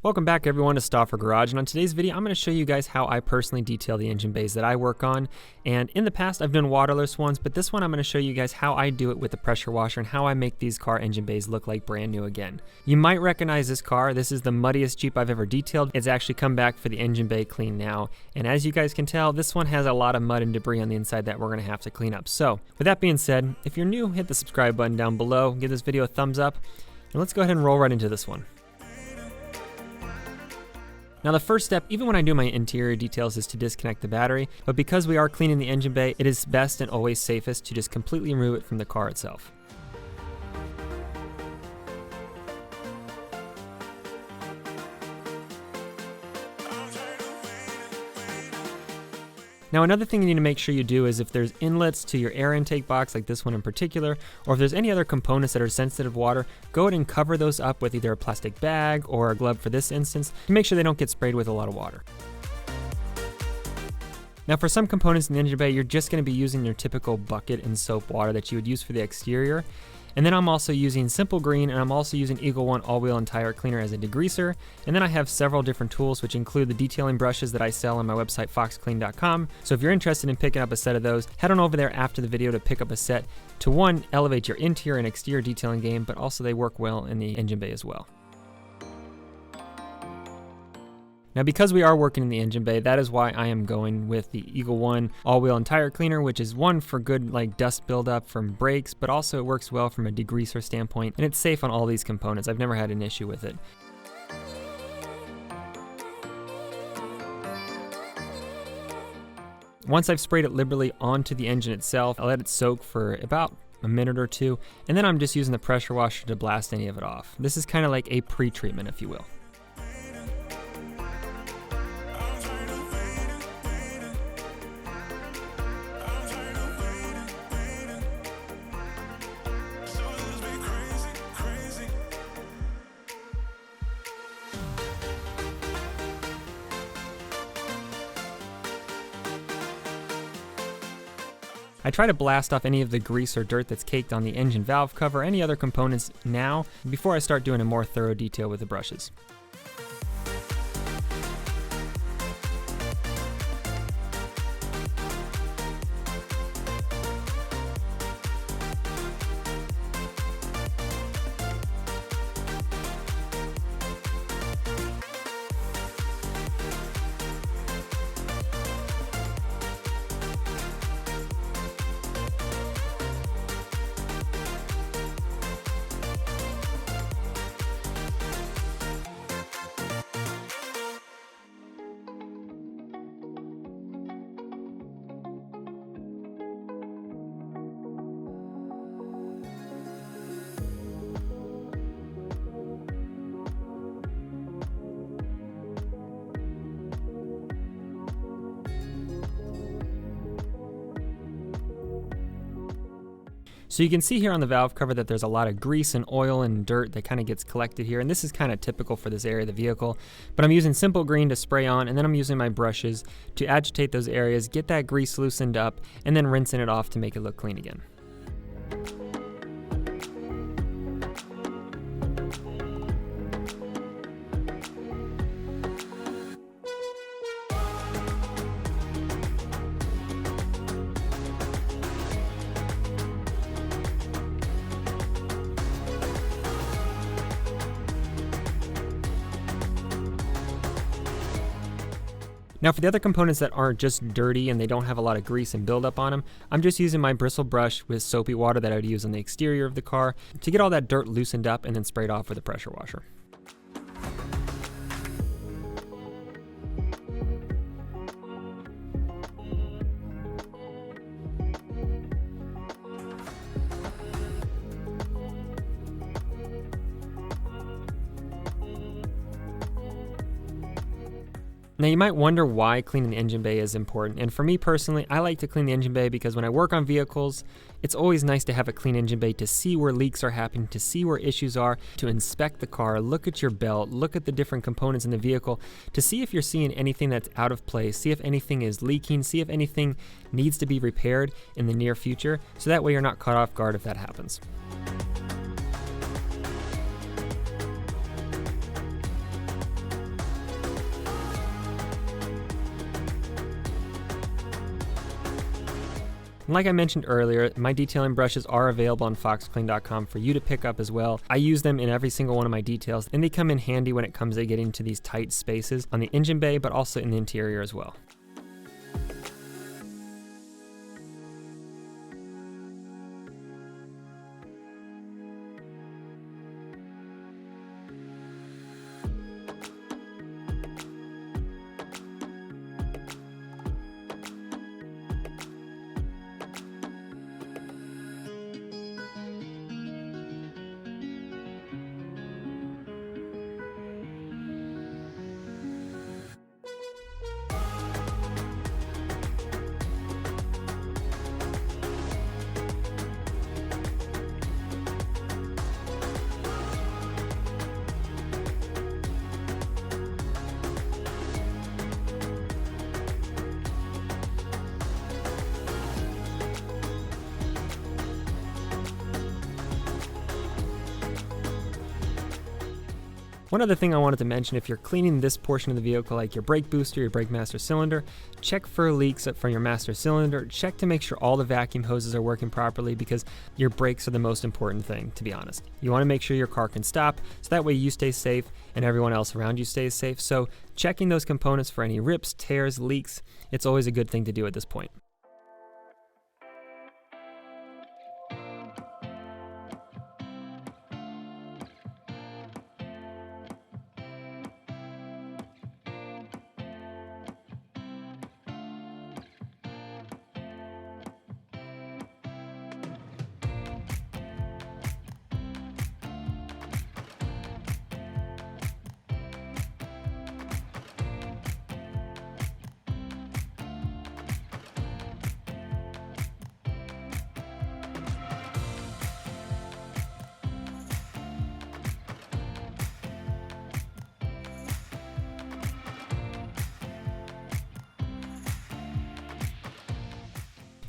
Welcome back everyone to Stauffer Garage, and on today's video I'm going to show you guys how I personally detail the engine bays that I work on. And in the past I've done waterless ones, but this one I'm going to show you guys how I do it with the pressure washer and how I make these car engine bays look like brand new again. You might recognize this car. This is the muddiest Jeep I've ever detailed. It's actually come back for the engine bay clean now, and as you guys can tell, this one has a lot of mud and debris on the inside that we're going to have to clean up. So with that being said, if you're new, hit the subscribe button down below, give this video a thumbs up, and let's go ahead and roll right into this one. Now the first step, even when I do my interior details, is to disconnect the battery, but because we are cleaning the engine bay, it is best and always safest to just completely remove it from the car itself. Now another thing you need to make sure you do is if there's inlets to your air intake box, like this one in particular, or if there's any other components that are sensitive to water, go ahead and cover those up with either a plastic bag or a glove for this instance to make sure they don't get sprayed with a lot of water. Now for some components in the engine bay, you're just going to be using your typical bucket and soap water that you would use for the exterior. And then I'm also using Simple Green, and I'm also using Eagle One all-wheel and tire cleaner as a degreaser. And then I have several different tools, which include the detailing brushes that I sell on my website, foxclean.com. So if you're interested in picking up a set of those, head on over there after the video to pick up a set to, one, elevate your interior and exterior detailing game, but also they work well in the engine bay as well. Now because we are working in the engine bay, that is why I am going with the Eagle One all-wheel and tire cleaner, which is one for good dust buildup from brakes, but also it works well from a degreaser standpoint, and it's safe on all these components. I've never had an issue with it. Once I've sprayed it liberally onto the engine itself, I let it soak for about a minute or two, and then I'm just using the pressure washer to blast any of it off. This is kind of like a pre-treatment, if you will. I try to blast off any of the grease or dirt that's caked on the engine valve cover, any other components now, before I start doing a more thorough detail with the brushes. So you can see here on the valve cover that there's a lot of grease and oil and dirt that kind of gets collected here, and this is kind of typical for this area of the vehicle. But I'm using Simple Green to spray on, and then I'm using my brushes to agitate those areas, get that grease loosened up, and then rinsing it off to make it look clean again. Now for the other components that aren't just dirty and they don't have a lot of grease and buildup on them, I'm just using my bristle brush with soapy water that I would use on the exterior of the car to get all that dirt loosened up and then sprayed off with a pressure washer. Now you might wonder why cleaning the engine bay is important, and for me personally, I like to clean the engine bay because when I work on vehicles, it's always nice to have a clean engine bay to see where leaks are happening, to see where issues are, to inspect the car, look at your belt, look at the different components in the vehicle, to see if you're seeing anything that's out of place, see if anything is leaking, see if anything needs to be repaired in the near future, so that way you're not caught off guard if that happens. And like I mentioned earlier, my detailing brushes are available on foxclean.com for you to pick up as well. I use them in every single one of my details, and they come in handy when it comes to getting to these tight spaces on the engine bay, but also in the interior as well. One other thing I wanted to mention, if you're cleaning this portion of the vehicle, like your brake booster, your brake master cylinder, check for leaks from your master cylinder. Check to make sure all the vacuum hoses are working properly, because your brakes are the most important thing, to be honest. You want to make sure your car can stop, so that way you stay safe and everyone else around you stays safe. So checking those components for any rips, tears, leaks, it's always a good thing to do at this point.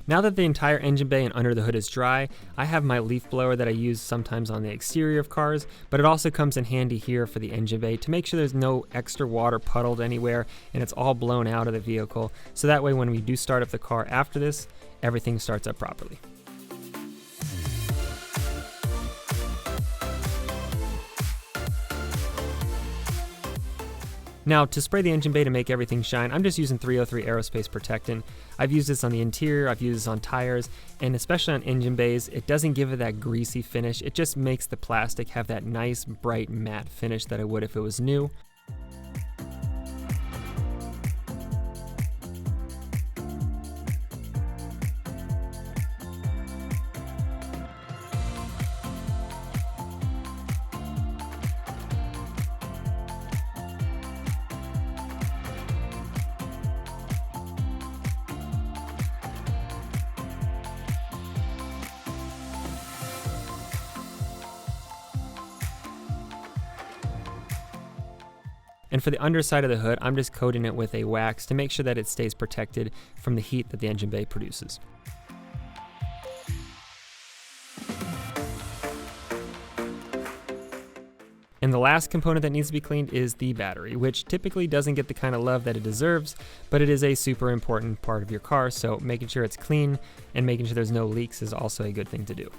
Now that the entire engine bay and under the hood is dry, I have my leaf blower that I use sometimes on the exterior of cars, but it also comes in handy here for the engine bay to make sure there's no extra water puddled anywhere and it's all blown out of the vehicle. So that way when we do start up the car after this, everything starts up properly. Now, to spray the engine bay to make everything shine, I'm just using 303 Aerospace Protectant. I've used this on the interior, I've used this on tires, and especially on engine bays, it doesn't give it that greasy finish. It just makes the plastic have that nice, bright, matte finish that it would if it was new. And for the underside of the hood, I'm just coating it with a wax to make sure that it stays protected from the heat that the engine bay produces. And the last component that needs to be cleaned is the battery, which typically doesn't get the kind of love that it deserves, but it is a super important part of your car, so making sure it's clean and making sure there's no leaks is also a good thing to do.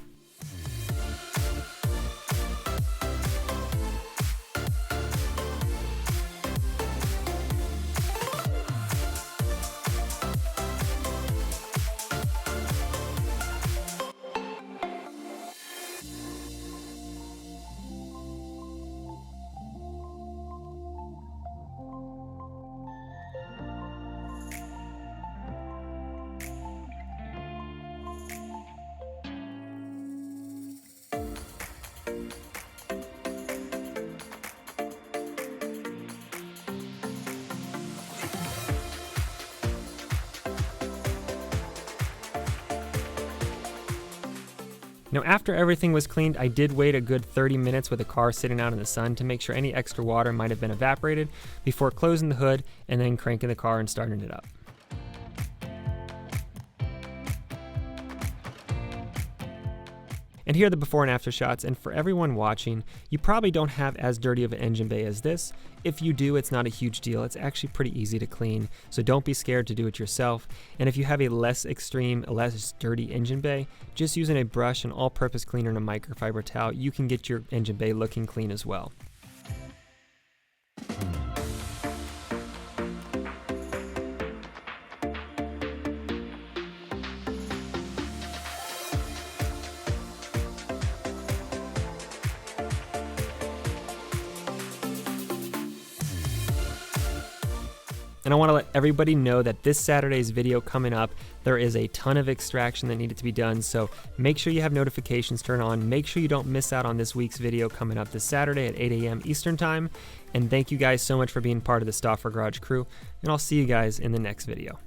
Now, after everything was cleaned, I did wait a good 30 minutes with the car sitting out in the sun to make sure any extra water might have been evaporated before closing the hood and then cranking the car and starting it up. And here are the before and after shots, and for everyone watching, you probably don't have as dirty of an engine bay as this. If you do, it's not a huge deal. It's actually pretty easy to clean, so don't be scared to do it yourself. And if you have a less extreme, less dirty engine bay, just using a brush, an all-purpose cleaner, and a microfiber towel, you can get your engine bay looking clean as well. And I want to let everybody know that this Saturday's video coming up, there is a ton of extraction that needed to be done, so make sure you have notifications turned on. Make sure you don't miss out on this week's video coming up this Saturday at 8 a.m. Eastern Time. And thank you guys so much for being part of the Stauffer Garage crew, and I'll see you guys in the next video.